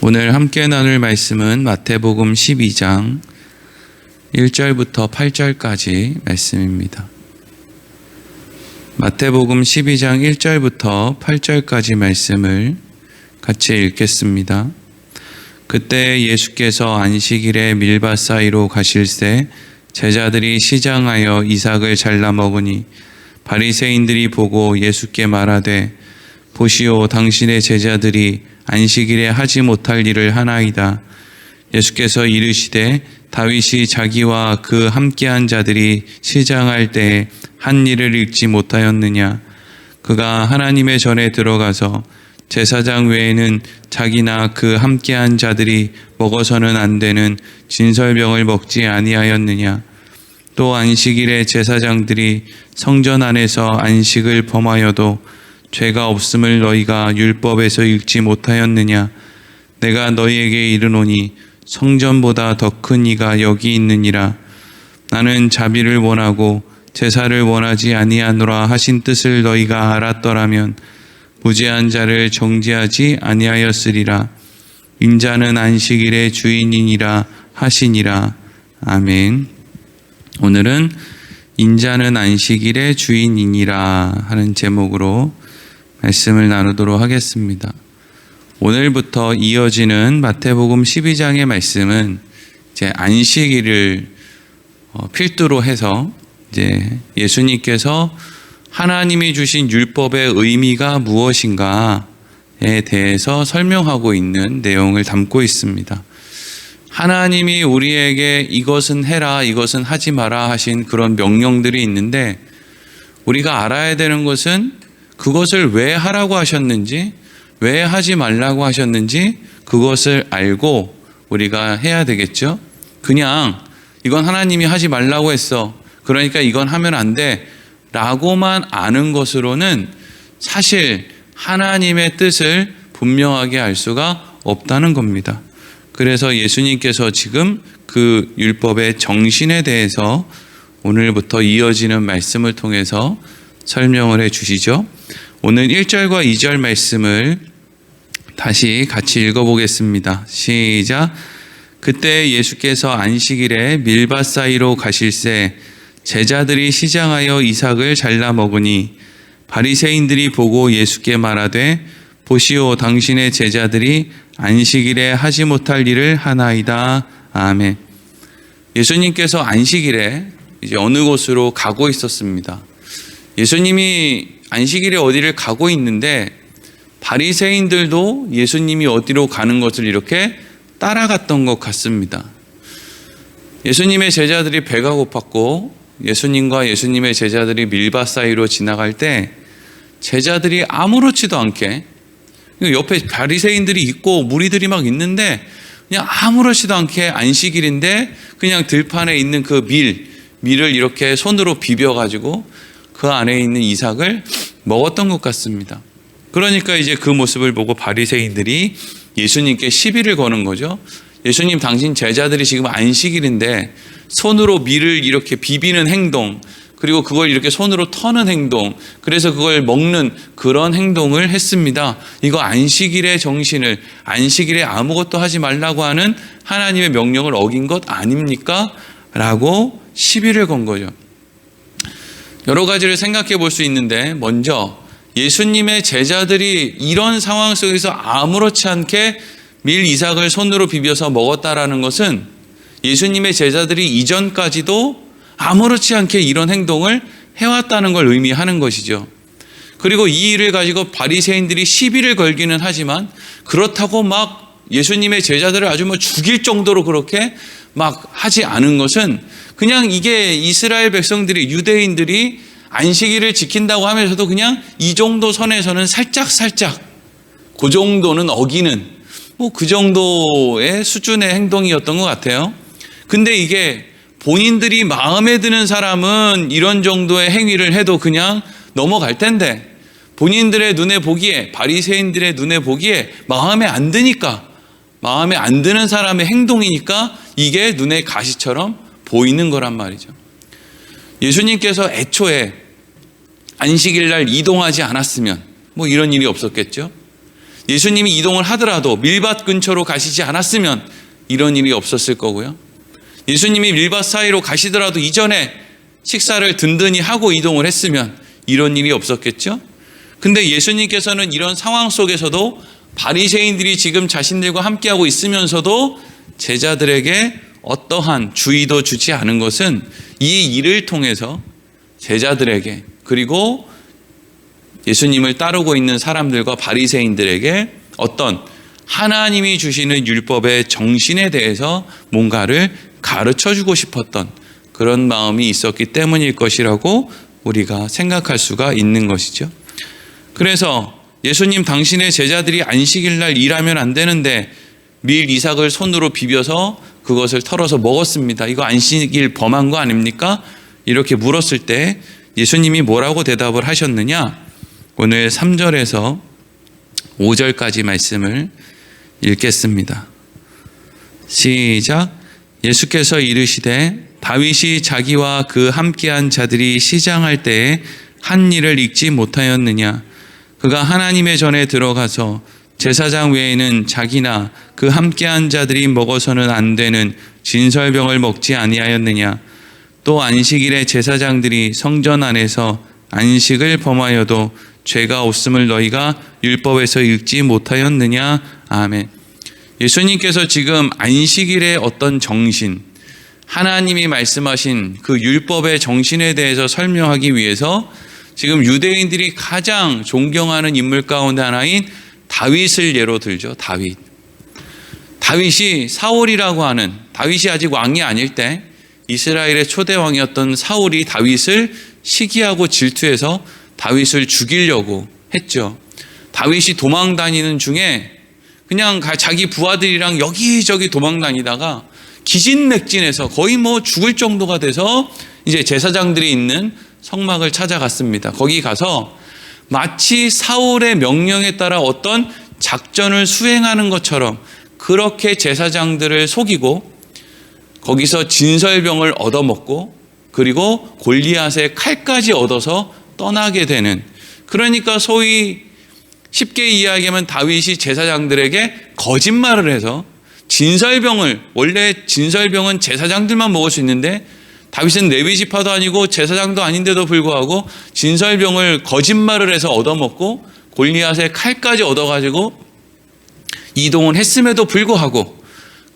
오늘 함께 나눌 말씀은 마태복음 12장 1절부터 8절까지 말씀입니다. 마태복음 12장 1절부터 8절까지 말씀을 같이 읽겠습니다. 그때 예수께서 안식일에 밀밭 사이로 가실새 제자들이 시장하여 이삭을 잘라 먹으니 바리새인들이 보고 예수께 말하되 보시오, 당신의 제자들이 안식일에 하지 못할 일을 하나이다. 예수께서 이르시되 다윗이 자기와 그 함께한 자들이 시장할 때에 한 일을 읽지 못하였느냐. 그가 하나님의 전에 들어가서 제사장 외에는 자기나 그 함께한 자들이 먹어서는 안 되는 진설병을 먹지 아니하였느냐. 또 안식일에 제사장들이 성전 안에서 안식을 범하여도 죄가 없음을 너희가 율법에서 읽지 못하였느냐. 내가 너희에게 이르노니 성전보다 더 큰 이가 여기 있느니라. 나는 자비를 원하고 제사를 원하지 아니하노라 하신 뜻을 너희가 알았더라면 무죄한 자를 정죄하지 아니하였으리라. 인자는 안식일의 주인이니라 하시니라. 아멘. 오늘은 인자는 안식일의 주인이니라 하는 제목으로 말씀을 나누도록 하겠습니다. 오늘부터 이어지는 마태복음 12장의 말씀은 이제 안식일을 필두로 해서 이제 예수님께서 하나님이 주신 율법의 의미가 무엇인가에 대해서 설명하고 있는 내용을 담고 있습니다. 하나님이 우리에게 이것은 해라, 이것은 하지 마라 하신 그런 명령들이 있는데 우리가 알아야 되는 것은 그것을 왜 하라고 하셨는지, 왜 하지 말라고 하셨는지 그것을 알고 우리가 해야 되겠죠. 그냥 이건 하나님이 하지 말라고 했어, 그러니까 이건 하면 안 돼 라고만 아는 것으로는 사실 하나님의 뜻을 분명하게 알 수가 없다는 겁니다. 그래서 예수님께서 지금 그 율법의 정신에 대해서 오늘부터 이어지는 말씀을 통해서 설명을 해 주시죠. 오늘 1절과 2절 말씀을 다시 같이 읽어보겠습니다. 시작. 그때 예수께서 안식일에 밀밭 사이로 가실새 제자들이 시장하여 이삭을 잘라 먹으니 바리새인들이 보고 예수께 말하되 보시오, 당신의 제자들이 안식일에 하지 못할 일을 하나이다. 아멘. 예수님께서 안식일에 이제 어느 곳으로 가고 있었습니다. 예수님이 안식일에 어디를 가고 있는데 바리새인들도 예수님이 어디로 가는 것을 이렇게 따라갔던 것 같습니다. 예수님의 제자들이 배가 고팠고 예수님과 예수님의 제자들이 밀밭 사이로 지나갈 때 제자들이 아무렇지도 않게 옆에 바리새인들이 있고 무리들이 막 있는데 그냥 아무렇지도 않게 안식일인데 그냥 들판에 있는 그 밀을 이렇게 손으로 비벼가지고 그 안에 있는 이삭을 먹었던 것 같습니다. 그러니까 이제 그 모습을 보고 바리새인들이 예수님께 시비를 거는 거죠. 예수님, 당신 제자들이 지금 안식일인데 손으로 밀을 이렇게 비비는 행동, 그리고 그걸 이렇게 손으로 터는 행동, 그래서 그걸 먹는 그런 행동을 했습니다. 이거 안식일의 정신을, 안식일에 아무것도 하지 말라고 하는 하나님의 명령을 어긴 것 아닙니까? 라고 시비를 건 거죠. 여러 가지를 생각해 볼 수 있는데, 먼저 예수님의 제자들이 이런 상황 속에서 아무렇지 않게 밀 이삭을 손으로 비벼서 먹었다라는 것은 예수님의 제자들이 이전까지도 아무렇지 않게 이런 행동을 해왔다는 걸 의미하는 것이죠. 그리고 이 일을 가지고 바리새인들이 시비를 걸기는 하지만 그렇다고 막 예수님의 제자들을 아주 죽일 정도로 그렇게 막 하지 않은 것은 그냥 이게 이스라엘 백성들이, 유대인들이 안식일을 지킨다고 하면서도 그냥 이 정도 선에서는 살짝 그 정도는 어기는 그 정도의 수준의 행동이었던 것 같아요. 근데 이게 본인들이 마음에 드는 사람은 이런 정도의 행위를 해도 그냥 넘어갈 텐데 본인들의 눈에 보기에, 바리새인들의 눈에 보기에 마음에 안 드니까, 마음에 안 드는 사람의 행동이니까 이게 눈에 가시처럼 보이는 거란 말이죠. 예수님께서 애초에 안식일 날 이동하지 않았으면 이런 일이 없었겠죠. 예수님이 이동을 하더라도 밀밭 근처로 가시지 않았으면 이런 일이 없었을 거고요. 예수님이 밀밭 사이로 가시더라도 이전에 식사를 든든히 하고 이동을 했으면 이런 일이 없었겠죠. 근데 예수님께서는 이런 상황 속에서도 바리새인들이 지금 자신들과 함께하고 있으면서도 제자들에게 어떠한 주의도 주지 않은 것은 이 일을 통해서 제자들에게, 그리고 예수님을 따르고 있는 사람들과 바리새인들에게 어떤 하나님이 주시는 율법의 정신에 대해서 뭔가를 가르쳐주고 싶었던 그런 마음이 있었기 때문일 것이라고 우리가 생각할 수가 있는 것이죠. 그래서 예수님, 당신의 제자들이 안식일 날 일하면 안 되는데 밀 이삭을 손으로 비벼서 그것을 털어서 먹었습니다. 이거 안식일 범한 거 아닙니까? 이렇게 물었을 때 예수님이 뭐라고 대답을 하셨느냐? 오늘 3절에서 5절까지 말씀을 읽겠습니다. 시작. 예수께서 이르시되 다윗이 자기와 그 함께한 자들이 시장할 때에 한 일을 잊지 못하였느냐? 그가 하나님의 전에 들어가서 제사장 외에는 자기나 그 함께한 자들이 먹어서는 안 되는 진설병을 먹지 아니하였느냐? 또 안식일에 제사장들이 성전 안에서 안식을 범하여도 죄가 없음을 너희가 율법에서 읽지 못하였느냐? 아멘. 예수님께서 지금 안식일의 어떤 정신, 하나님이 말씀하신 그 율법의 정신에 대해서 설명하기 위해서 지금 유대인들이 가장 존경하는 인물 가운데 하나인 다윗을 예로 들죠. 다윗이 사울이라고 하는, 다윗이 아직 왕이 아닐 때 이스라엘의 초대 왕이었던 사울이 다윗을 시기하고 질투해서 다윗을 죽이려고 했죠. 다윗이 도망 다니는 중에 그냥 자기 부하들이랑 여기저기 도망 다니다가 기진맥진해서 거의 죽을 정도가 돼서 이제 제사장들이 있는 성막을 찾아갔습니다. 거기 가서 마치 사울의 명령에 따라 어떤 작전을 수행하는 것처럼 그렇게 제사장들을 속이고 거기서 진설병을 얻어먹고 그리고 골리앗의 칼까지 얻어서 떠나게 되는, 그러니까 소위 쉽게 이야기하면 다윗이 제사장들에게 거짓말을 해서 진설병을, 원래 진설병은 제사장들만 먹을 수 있는데 다윗은 레위 지파도 아니고 제사장도 아닌데도 불구하고 진설병을 거짓말을 해서 얻어먹고 골리앗의 칼까지 얻어가지고 이동을 했음에도 불구하고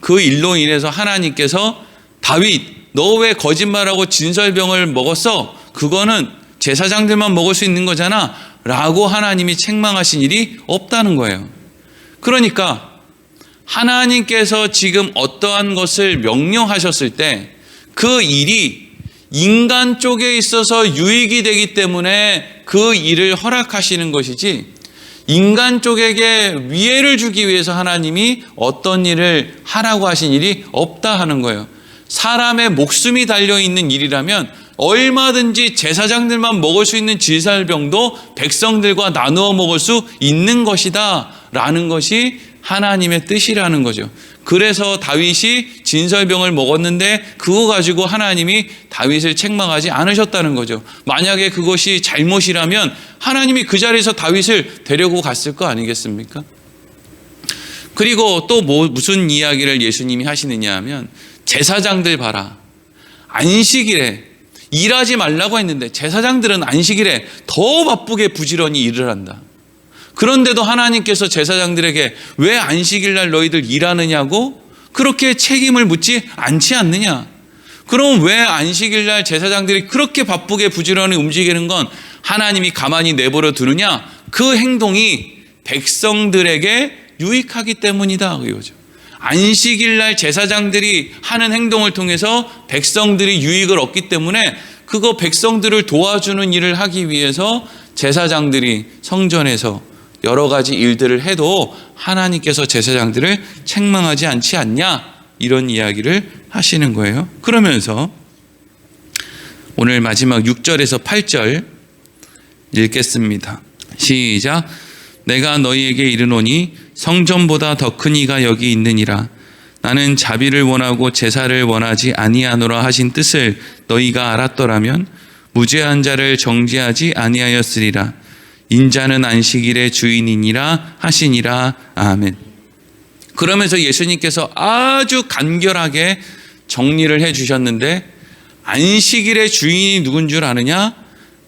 그 일로 인해서 하나님께서 다윗, 너 왜 거짓말하고 진설병을 먹었어? 그거는 제사장들만 먹을 수 있는 거잖아 라고 하나님이 책망하신 일이 없다는 거예요. 그러니까 하나님께서 지금 어떠한 것을 명령하셨을 때 그 일이 인간 쪽에 있어서 유익이 되기 때문에 그 일을 허락하시는 것이지, 인간 쪽에게 위해를 주기 위해서 하나님이 어떤 일을 하라고 하신 일이 없다 하는 거예요. 사람의 목숨이 달려있는 일이라면 얼마든지 제사장들만 먹을 수 있는 진설병도 백성들과 나누어 먹을 수 있는 것이다 라는 것이 하나님의 뜻이라는 거죠. 그래서 다윗이 진설병을 먹었는데 그거 가지고 하나님이 다윗을 책망하지 않으셨다는 거죠. 만약에 그것이 잘못이라면 하나님이 그 자리에서 다윗을 데리고 갔을 거 아니겠습니까? 그리고 또 무슨 이야기를 예수님이 하시느냐 하면, 제사장들 봐라, 안식일에 일하지 말라고 했는데 제사장들은 안식일에 더 바쁘게 부지런히 일을 한다. 그런데도 하나님께서 제사장들에게 왜 안식일 날 너희들 일하느냐고 그렇게 책임을 묻지 않지 않느냐. 그럼 왜 안식일 날 제사장들이 그렇게 바쁘게 부지런히 움직이는 건 하나님이 가만히 내버려 두느냐? 그 행동이 백성들에게 유익하기 때문이다 이거죠. 안식일 날 제사장들이 하는 행동을 통해서 백성들이 유익을 얻기 때문에 그거 백성들을 도와주는 일을 하기 위해서 제사장들이 성전에서 여러 가지 일들을 해도 하나님께서 제사장들을 책망하지 않지 않냐, 이런 이야기를 하시는 거예요. 그러면서 오늘 마지막 6절에서 8절 읽겠습니다. 시작. 내가 너희에게 이르노니 성전보다 더 큰 이가 여기 있느니라. 나는 자비를 원하고 제사를 원하지 아니하노라 하신 뜻을 너희가 알았더라면 무죄한 자를 정죄하지 아니하였으리라. 인자는 안식일의 주인이니라 하시니라. 아멘. 그러면서 예수님께서 아주 간결하게 정리를 해 주셨는데, 안식일의 주인이 누군 줄 아느냐?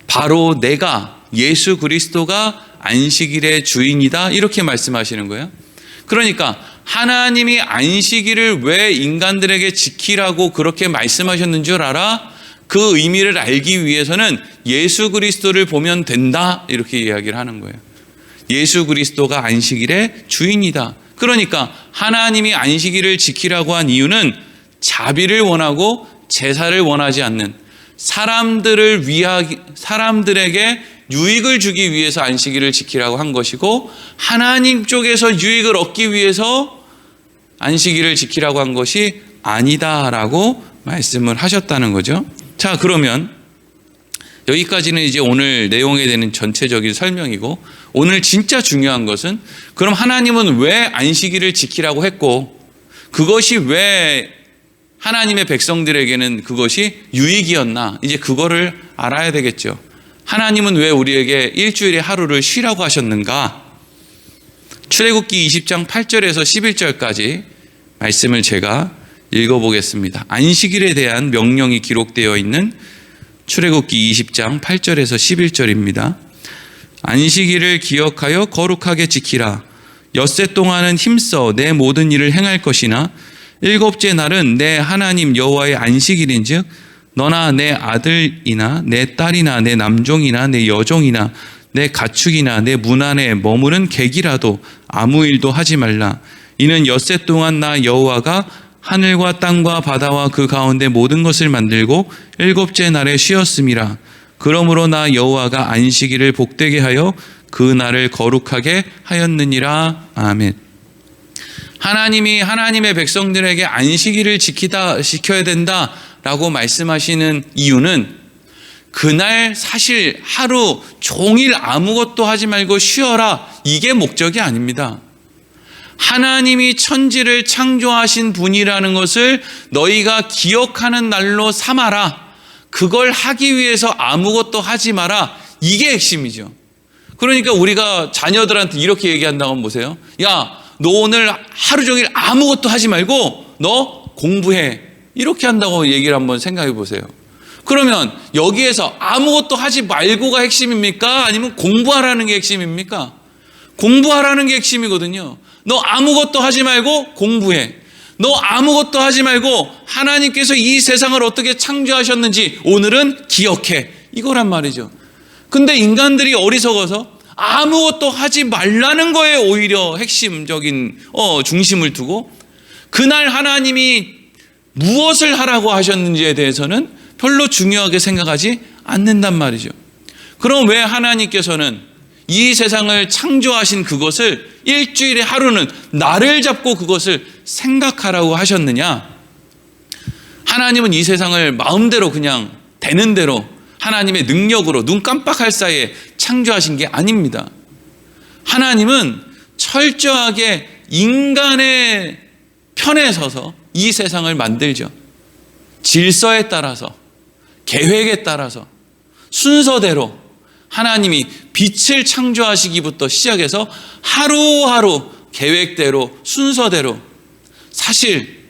바로 내가, 예수 그리스도가 안식일의 주인이다, 이렇게 말씀하시는 거예요. 그러니까 하나님이 안식일을 왜 인간들에게 지키라고 그렇게 말씀하셨는 줄 알아? 그 의미를 알기 위해서는 예수 그리스도를 보면 된다, 이렇게 이야기를 하는 거예요. 예수 그리스도가 안식일의 주인이다. 그러니까 하나님이 안식일을 지키라고 한 이유는 자비를 원하고 제사를 원하지 않는, 사람들에게 유익을 주기 위해서 안식일을 지키라고 한 것이고, 하나님 쪽에서 유익을 얻기 위해서 안식일을 지키라고 한 것이 아니다라고 말씀을 하셨다는 거죠. 자, 그러면 여기까지는 이제 오늘 내용에 대한 전체적인 설명이고, 오늘 진짜 중요한 것은, 그럼 하나님은 왜 안식일을 지키라고 했고, 그것이 왜 하나님의 백성들에게는 그것이 유익이었나, 이제 그거를 알아야 되겠죠. 하나님은 왜 우리에게 일주일에 하루를 쉬라고 하셨는가? 출애굽기 20장 8절에서 11절까지 말씀을 제가 읽어보겠습니다. 안식일에 대한 명령이 기록되어 있는 출애굽기 20장 8절에서 11절입니다. 안식일을 기억하여 거룩하게 지키라. 엿새 동안은 힘써 내 모든 일을 행할 것이나 일곱째 날은 내 하나님 여호와의 안식일인즉 너나 내 아들이나 내 딸이나 내 남종이나 내 여종이나 내 가축이나 내 문 안에 머무는 객이라도 아무 일도 하지 말라. 이는 엿새 동안 나 여호와가 하늘과 땅과 바다와 그 가운데 모든 것을 만들고 일곱째 날에 쉬었음이라. 그러므로 나 여호와가 안식일을 복되게 하여 그 날을 거룩하게 하였느니라. 아멘. 하나님이 하나님의 백성들에게 안식일을 지켜야 된다라고 말씀하시는 이유는, 그날 사실 하루 종일 아무것도 하지 말고 쉬어라, 이게 목적이 아닙니다. 하나님이 천지를 창조하신 분이라는 것을 너희가 기억하는 날로 삼아라. 그걸 하기 위해서 아무것도 하지 마라. 이게 핵심이죠. 그러니까 우리가 자녀들한테 이렇게 얘기한다고 하면 보세요. 야, 너 오늘 하루 종일 아무것도 하지 말고 너 공부해. 이렇게 한다고 얘기를 한번 생각해 보세요. 그러면 여기에서 아무것도 하지 말고가 핵심입니까? 아니면 공부하라는 게 핵심입니까? 공부하라는 게 핵심이거든요. 너 아무것도 하지 말고 공부해. 너 아무것도 하지 말고 하나님께서 이 세상을 어떻게 창조하셨는지 오늘은 기억해. 이거란 말이죠. 근데 인간들이 어리석어서 아무것도 하지 말라는 거에 오히려 핵심적인 중심을 두고, 그날 하나님이 무엇을 하라고 하셨는지에 대해서는 별로 중요하게 생각하지 않는단 말이죠. 그럼 왜 하나님께서는 이 세상을 창조하신 그것을 일주일에 하루는 날을 잡고 그것을 생각하라고 하셨느냐? 하나님은 이 세상을 마음대로 그냥 되는 대로 하나님의 능력으로 눈 깜빡할 사이에 창조하신 게 아닙니다. 하나님은 철저하게 인간의 편에 서서 이 세상을 만들죠. 질서에 따라서, 계획에 따라서, 순서대로 하나님이 빛을 창조하시기부터 시작해서 하루하루 계획대로, 순서대로. 사실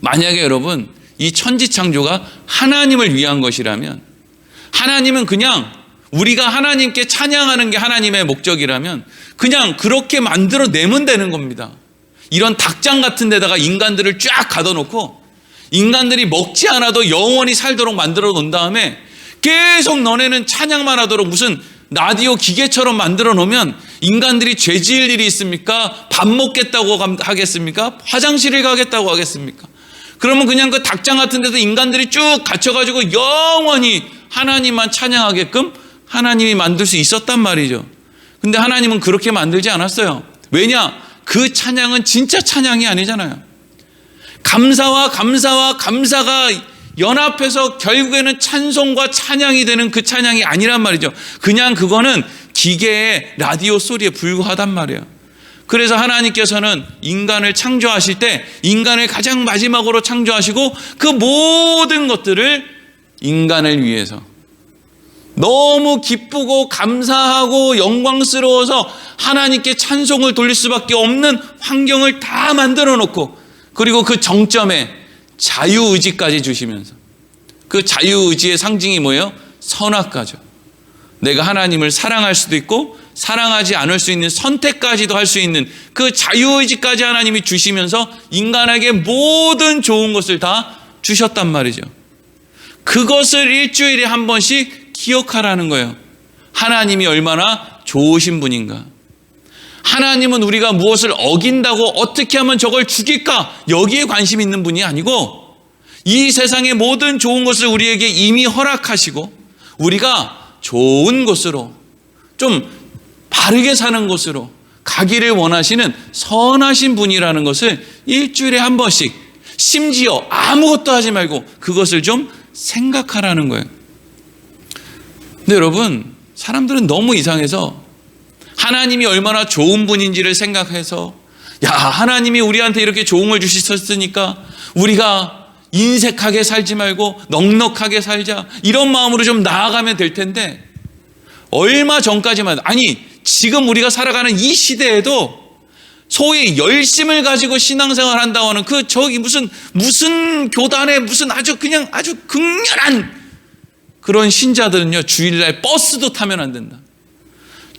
만약에 여러분 이 천지 창조가 하나님을 위한 것이라면, 하나님은 그냥 우리가 하나님께 찬양하는 게 하나님의 목적이라면 그냥 그렇게 만들어 내면 되는 겁니다. 이런 닭장 같은 데다가 인간들을 쫙 가둬놓고 인간들이 먹지 않아도 영원히 살도록 만들어 놓은 다음에 계속 너네는 찬양만 하도록 무슨 라디오 기계처럼 만들어 놓으면 인간들이 죄 지을 일이 있습니까? 밥 먹겠다고 하겠습니까? 화장실을 가겠다고 하겠습니까? 그러면 그냥 그 닭장 같은 데서 인간들이 쭉 갇혀가지고 영원히 하나님만 찬양하게끔 하나님이 만들 수 있었단 말이죠. 근데 하나님은 그렇게 만들지 않았어요. 왜냐? 그 찬양은 진짜 찬양이 아니잖아요. 감사가 연합해서 결국에는 찬송과 찬양이 되는 그 찬양이 아니란 말이죠. 그냥 그거는 기계의 라디오 소리에 불과하단 말이에요. 그래서 하나님께서는 인간을 창조하실 때 인간을 가장 마지막으로 창조하시고 그 모든 것들을 인간을 위해서, 너무 기쁘고 감사하고 영광스러워서 하나님께 찬송을 돌릴 수밖에 없는 환경을 다 만들어 놓고, 그리고 그 정점에 자유의지까지 주시면서, 그 자유의지의 상징이 뭐예요? 선악과죠. 내가 하나님을 사랑할 수도 있고 사랑하지 않을 수 있는 선택까지도 할 수 있는 그 자유의지까지 하나님이 주시면서 인간에게 모든 좋은 것을 다 주셨단 말이죠. 그것을 일주일에 한 번씩 기억하라는 거예요. 하나님이 얼마나 좋으신 분인가. 하나님은 우리가 무엇을 어긴다고 어떻게 하면 저걸 죽일까, 여기에 관심 있는 분이 아니고, 이 세상의 모든 좋은 것을 우리에게 이미 허락하시고 우리가 좋은 곳으로, 좀 바르게 사는 곳으로 가기를 원하시는 선하신 분이라는 것을 일주일에 한 번씩, 심지어 아무것도 하지 말고 그것을 좀 생각하라는 거예요. 근데 여러분, 사람들은 너무 이상해서 하나님이 얼마나 좋은 분인지를 생각해서, 야, 하나님이 우리한테 이렇게 좋은 걸 주셨으니까 우리가 인색하게 살지 말고 넉넉하게 살자, 이런 마음으로 좀 나아가면 될 텐데, 얼마 전까지만, 아니 지금 우리가 살아가는 이 시대에도 소위 열심을 가지고 신앙생활 한다고 하는 그 저기 무슨 교단에 무슨 아주 극렬한 그런 신자들은요, 주일날 버스도 타면 안 된다.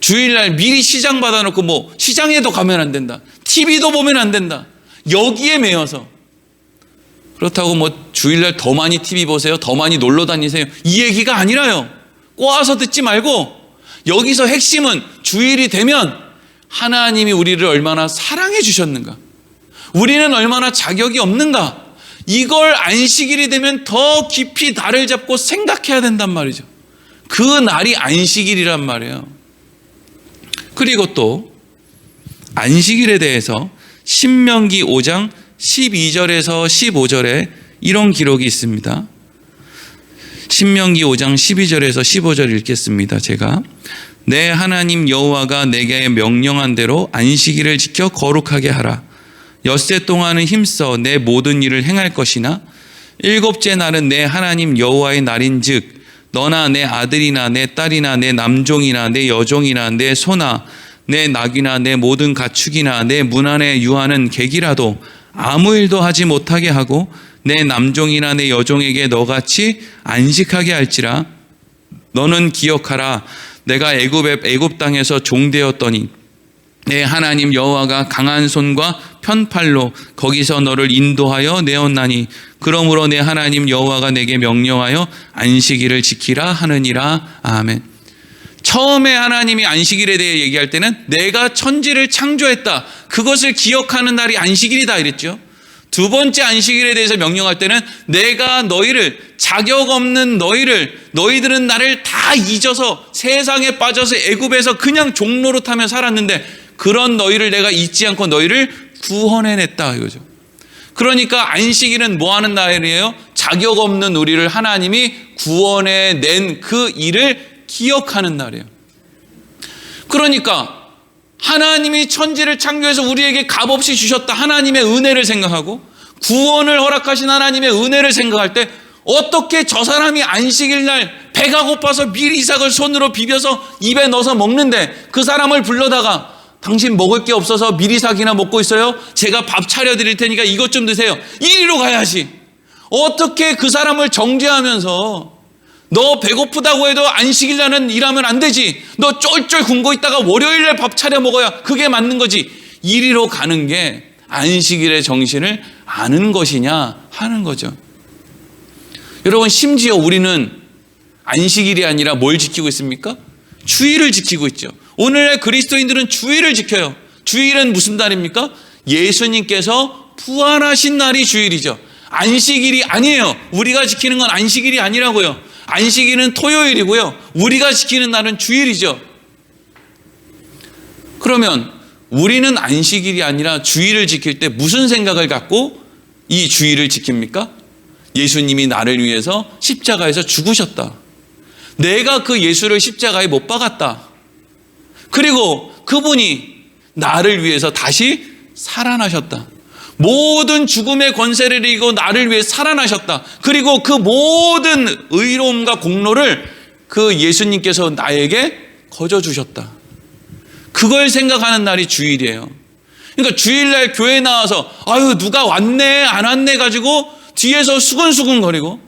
주일날 미리 시장 받아놓고 뭐 시장에도 가면 안 된다. TV도 보면 안 된다. 여기에 매여서. 그렇다고 뭐 주일날 더 많이 TV 보세요, 더 많이 놀러 다니세요, 이 얘기가 아니라요. 꼬아서 듣지 말고, 여기서 핵심은 주일이 되면 하나님이 우리를 얼마나 사랑해 주셨는가, 우리는 얼마나 자격이 없는가, 이걸 안식일이 되면 더 깊이 날을 잡고 생각해야 된단 말이죠. 그 날이 안식일이란 말이에요. 그리고 또 안식일에 대해서 신명기 5장 12절에서 15절에 이런 기록이 있습니다. 신명기 5장 12절에서 15절 읽겠습니다. 제가, 내 하나님 여호와가 내게 명령한 대로 안식일을 지켜 거룩하게 하라. 엿새 동안은 힘써 내 모든 일을 행할 것이나 일곱째 날은 내 하나님 여호와의 날인즉 너나 내 아들이나 내 딸이나 내 남종이나 내 여종이나 내 소나 내 낙이나 내 모든 가축이나 내 문 안에 유하는 객이라도 아무 일도 하지 못하게 하고 내 남종이나 내 여종에게 너같이 안식하게 할지라. 너는 기억하라. 내가 애굽 땅에서 종되었더니 내 하나님 여호와가 강한 손과 편팔로 거기서 너를 인도하여 내었나니 그러므로 내 하나님 여호와가 내게 명령하여 안식일을 지키라 하느니라. 아멘. 처음에 하나님이 안식일에 대해 얘기할 때는 내가 천지를 창조했다, 그것을 기억하는 날이 안식일이다 이랬죠. 두 번째 안식일에 대해서 명령할 때는 내가 너희를, 자격 없는 너희들은 나를 다 잊어서 세상에 빠져서 애굽에서 그냥 종노릇하며 살았는데 그런 너희를 내가 잊지 않고 너희를 구원해냈다 이거죠. 그러니까 안식일은 뭐 하는 날이에요? 자격 없는 우리를 하나님이 구원해낸 그 일을 기억하는 날이에요. 그러니까 하나님이 천지를 창조해서 우리에게 값없이 주셨다, 하나님의 은혜를 생각하고 구원을 허락하신 하나님의 은혜를 생각할 때 어떻게 저 사람이 안식일 날 배가 고파서 밀이삭을 손으로 비벼서 입에 넣어서 먹는데 그 사람을 불러다가 당신 먹을 게 없어서 밀이삭이나 먹고 있어요? 제가 밥 차려드릴 테니까 이것 좀 드세요, 이리로 가야지. 어떻게 그 사람을 정죄하면서 너 배고프다고 해도 안식일 날은 일하면 안 되지, 너 쫄쫄 굶고 있다가 월요일에 밥 차려 먹어야 그게 맞는 거지, 이리로 가는 게 안식일의 정신을 아는 것이냐 하는 거죠. 여러분, 심지어 우리는 안식일이 아니라 뭘 지키고 있습니까? 주일을 지키고 있죠. 오늘날 그리스도인들은 주일을 지켜요. 주일은 무슨 날입니까? 예수님께서 부활하신 날이 주일이죠. 안식일이 아니에요. 우리가 지키는 건 안식일이 아니라고요. 안식일은 토요일이고요, 우리가 지키는 날은 주일이죠. 그러면 우리는 안식일이 아니라 주일을 지킬 때 무슨 생각을 갖고 이 주일을 지킵니까? 예수님이 나를 위해서 십자가에서 죽으셨다, 내가 그 예수를 십자가에 못 박았다, 그리고 그분이 나를 위해서 다시 살아나셨다, 모든 죽음의 권세를 이기고 나를 위해 살아나셨다, 그리고 그 모든 의로움과 공로를 그 예수님께서 나에게 거저 주셨다. 그걸 생각하는 날이 주일이에요. 그러니까 주일날 교회에 나와서 아유 누가 왔네 안 왔네 가지고 뒤에서 수근수근 거리고,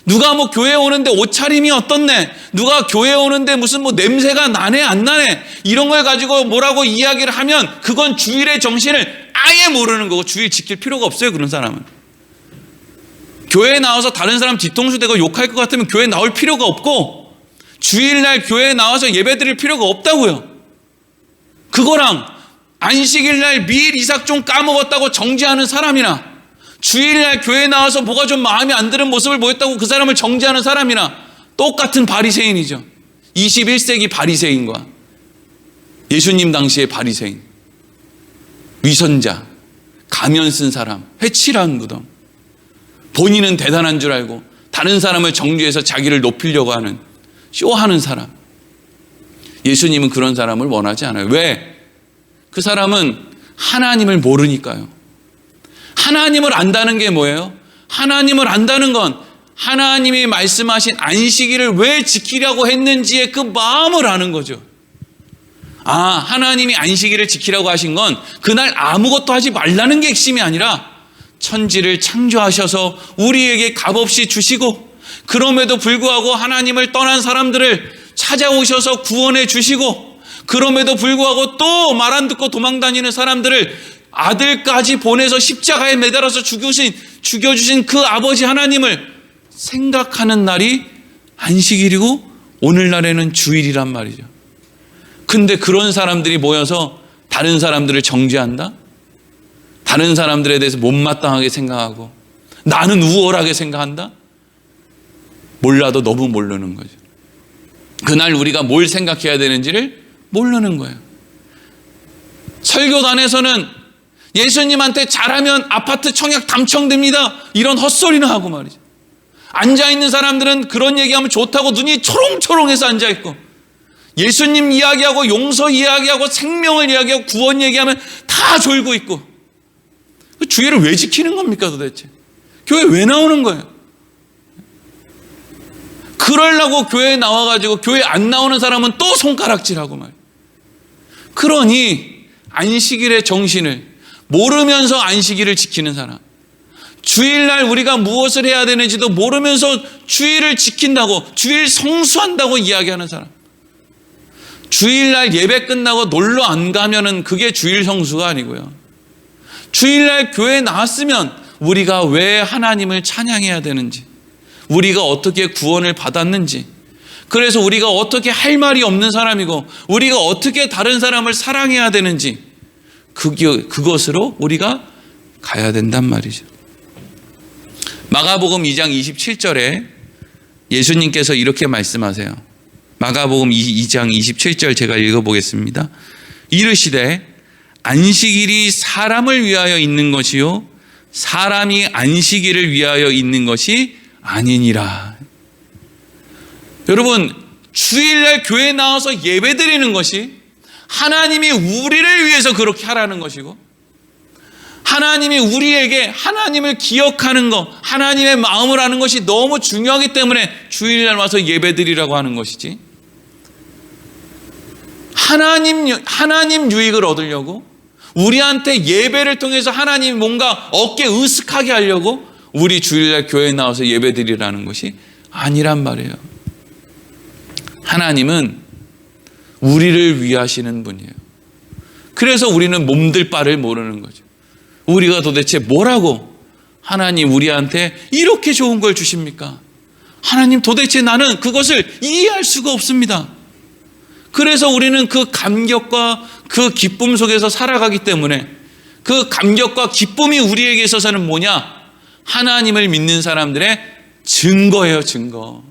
누가 뭐 교회 오는데 옷차림이 어떻네, 누가 교회 오는데 무슨 뭐 냄새가 나네 안 나네, 이런 걸 가지고 뭐라고 이야기를 하면 그건 주일의 정신을 아예 모르는 거고 주일 지킬 필요가 없어요. 그런 사람은 교회에 나와서 다른 사람 뒤통수 대고 욕할 것 같으면 교회 나올 필요가 없고, 주일날 교회에 나와서 예배 드릴 필요가 없다고요. 그거랑 안식일날 미일 이삭종 까먹었다고 정죄하는 사람이나, 주일날 교회에 나와서 뭐가 좀 마음에 안 드는 모습을 보였다고 그 사람을 정죄하는 사람이나 똑같은 바리새인이죠. 21세기 바리새인과 예수님 당시의 바리새인, 위선자, 가면 쓴 사람, 회칠한 무덤, 본인은 대단한 줄 알고 다른 사람을 정죄해서 자기를 높이려고 하는 쇼하는 사람. 예수님은 그런 사람을 원하지 않아요. 왜? 그 사람은 하나님을 모르니까요. 하나님을 안다는 게 뭐예요? 하나님을 안다는 건 하나님이 말씀하신 안식일을 왜 지키려고 했는지의 그 마음을 아는 거죠. 아, 하나님이 안식일을 지키라고 하신 건 그날 아무것도 하지 말라는 게 핵심이 아니라 천지를 창조하셔서 우리에게 값없이 주시고, 그럼에도 불구하고 하나님을 떠난 사람들을 찾아오셔서 구원해 주시고, 그럼에도 불구하고 또 말 안 듣고 도망다니는 사람들을 아들까지 보내서 십자가에 매달아서 죽여주신 그 아버지 하나님을 생각하는 날이 안식일이고 오늘날에는 주일이란 말이죠. 근데 그런 사람들이 모여서 다른 사람들을 정죄한다? 다른 사람들에 대해서 못마땅하게 생각하고 나는 우월하게 생각한다? 몰라도 너무 모르는 거죠. 그날 우리가 뭘 생각해야 되는지를 모르는 거예요. 설교단에서는 예수님한테 잘하면 아파트 청약 당첨됩니다, 이런 헛소리나 하고 말이죠. 앉아있는 사람들은 그런 얘기하면 좋다고 눈이 초롱초롱해서 앉아있고, 예수님 이야기하고 용서 이야기하고 생명을 이야기하고 구원 얘기하면 다 졸고 있고, 주일을 왜 지키는 겁니까 도대체? 교회 왜 나오는 거예요? 그러려고 교회에 나와가지고 교회 안 나오는 사람은 또 손가락질하고 말이에요. 그러니 안식일의 정신을 모르면서 안식일을 지키는 사람, 주일날 우리가 무엇을 해야 되는지도 모르면서 주일을 지킨다고, 주일 성수한다고 이야기하는 사람, 주일날 예배 끝나고 놀러 안 가면은 그게 주일 성수가 아니고요. 주일날 교회에 나왔으면 우리가 왜 하나님을 찬양해야 되는지, 우리가 어떻게 구원을 받았는지, 그래서 우리가 어떻게 할 말이 없는 사람이고 우리가 어떻게 다른 사람을 사랑해야 되는지, 그것으로 우리가 가야 된단 말이죠. 마가복음 2장 27절에 예수님께서 이렇게 말씀하세요. 마가복음 2장 27절 제가 읽어보겠습니다. 이르시되 안식일이 사람을 위하여 있는 것이요 사람이 안식일을 위하여 있는 것이 아니니라. 여러분, 주일날 교회에 나와서 예배드리는 것이 하나님이 우리를 위해서 그렇게 하라는 것이고, 하나님이 우리에게 하나님을 기억하는 것, 하나님의 마음을 아는 것이 너무 중요하기 때문에 주일날 와서 예배드리라고 하는 것이지, 하나님 유익을 얻으려고 우리한테 예배를 통해서 하나님 뭔가 어깨 으쓱하게 하려고 우리 주일날 교회에 나와서 예배드리라는 것이 아니란 말이에요. 하나님은 우리를 위하시는 분이에요. 그래서 우리는 몸들 바를 모르는 거죠. 우리가 도대체 뭐라고 하나님 우리한테 이렇게 좋은 걸 주십니까? 하나님 도대체 나는 그것을 이해할 수가 없습니다. 그래서 우리는 그 감격과 그 기쁨 속에서 살아가기 때문에, 그 감격과 기쁨이 우리에게 있어서는 뭐냐? 하나님을 믿는 사람들의 증거예요. 증거.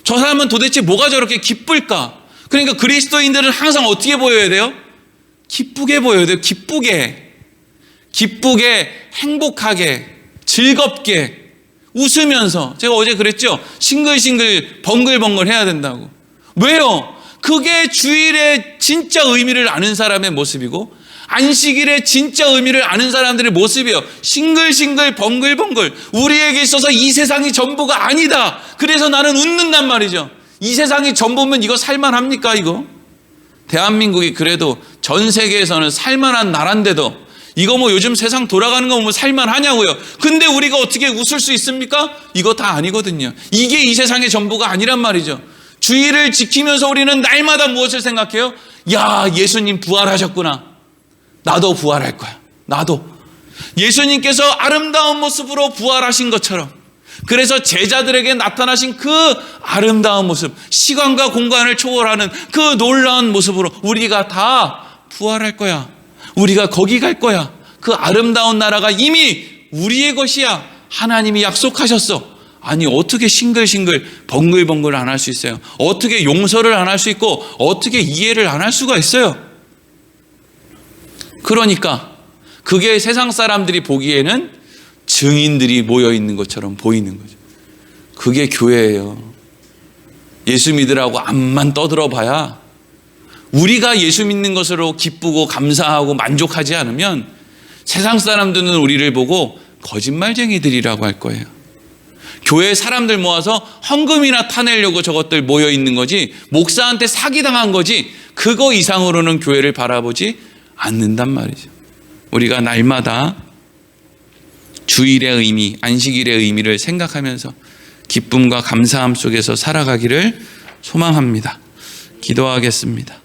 저 사람은 도대체 뭐가 저렇게 기쁠까? 그러니까 그리스도인들은 항상 어떻게 보여야 돼요? 기쁘게 보여야 돼요. 기쁘게, 행복하게, 즐겁게, 웃으면서. 제가 어제 그랬죠? 싱글싱글 벙글벙글 해야 된다고. 왜요? 그게 주일의 진짜 의미를 아는 사람의 모습이고, 안식일의 진짜 의미를 아는 사람들의 모습이에요. 싱글싱글 벙글벙글. 우리에게 있어서 이 세상이 전부가 아니다. 그래서 나는 웃는단 말이죠. 이 세상이 전부면 이거 살만합니까 이거? 대한민국이 그래도 전 세계에서는 살만한 나라인데도 이거 뭐 요즘 세상 돌아가는 거 보면 살만하냐고요. 근데 우리가 어떻게 웃을 수 있습니까? 이거 다 아니거든요. 이게 이 세상의 전부가 아니란 말이죠. 주의를 지키면서 우리는 날마다 무엇을 생각해요? 야, 예수님 부활하셨구나. 나도 부활할 거야. 나도. 예수님께서 아름다운 모습으로 부활하신 것처럼, 그래서 제자들에게 나타나신 그 아름다운 모습, 시간과 공간을 초월하는 그 놀라운 모습으로 우리가 다 부활할 거야. 우리가 거기 갈 거야. 그 아름다운 나라가 이미 우리의 것이야. 하나님이 약속하셨어. 아니 어떻게 싱글싱글 벙글벙글 안 할 수 있어요? 어떻게 용서를 안 할 수 있고 어떻게 이해를 안 할 수가 있어요? 그러니까 그게 세상 사람들이 보기에는 증인들이 모여 있는 것처럼 보이는 거죠. 그게 교회예요. 예수 믿으라고 앞만 떠들어 봐야, 우리가 예수 믿는 것으로 기쁘고 감사하고 만족하지 않으면 세상 사람들은 우리를 보고 거짓말쟁이들이라고 할 거예요. 교회 사람들 모아서 헌금이나 타내려고 저것들 모여 있는 거지, 목사한테 사기당한 거지, 그거 이상으로는 교회를 바라보지 않는단 말이죠. 우리가 날마다 주일의 의미, 안식일의 의미를 생각하면서 기쁨과 감사함 속에서 살아가기를 소망합니다. 기도하겠습니다.